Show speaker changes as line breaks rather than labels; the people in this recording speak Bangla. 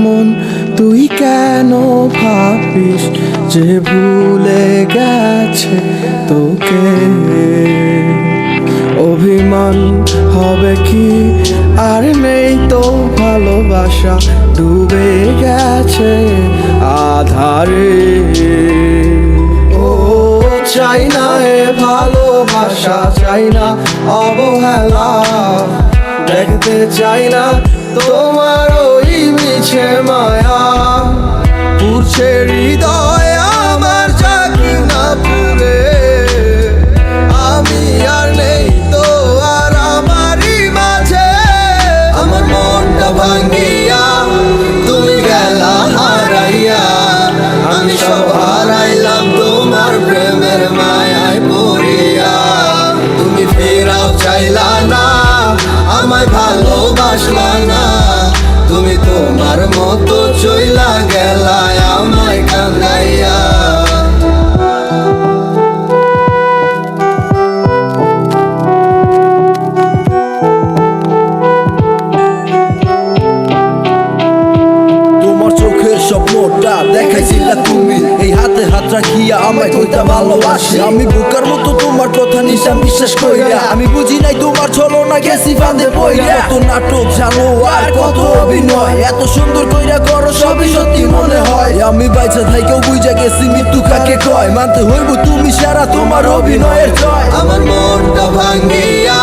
মন তুই কেন ভাবিস যে ভুলে গেছে তোকে? অভিমান হবে কি, আর নেই তো ভালোবাসা, ডুবে গেছে আধারে। ও চাই না এ ভালোবাসা, চাই না অবহেলা, দেখতে চাই না তোমার ওই মিছে মায়া। পুরছে হৃদয় আমার, জাগি না পুরে, আমি আর নেই তো আর আমারই মাঝে। আমার মনটা ভাঙিয়া তুমি গেলা হারাইয়া, আমি সব হারাইলাম তোমার প্রেমের মায়ায় পড়িয়া। তুমি ফেরাও চাইলা না, আমায় ভালোবাসলা না, তুমি তোমার মতো চইলা গেলা আমায় কান্দাইয়া।
তোমার চোখের স্বপ্নটা দেখাইছিলা তুমি, এই হাতে হাত রাখিয়া আমায় কইতা ভালোবাসি। আমি বোকার মতো তোমার কথা নিশাম বিশ্বাস কইরা, আমি বুঝি নাই তোমার ছলনা গেছি ফাঁদে পইরা। কত নাটক জানো আর কত অভিনয়, এত সুন্দর কইরা করো সবই সত্যি মনে হয়। আমি বাইচা থাইকেও বুঝা গেছি মৃত্যু কাকে কয়, মানতে হইব তুমি সারা তোমার অভিনয়ের জয়।
আমার মনটা ভাঙিয়া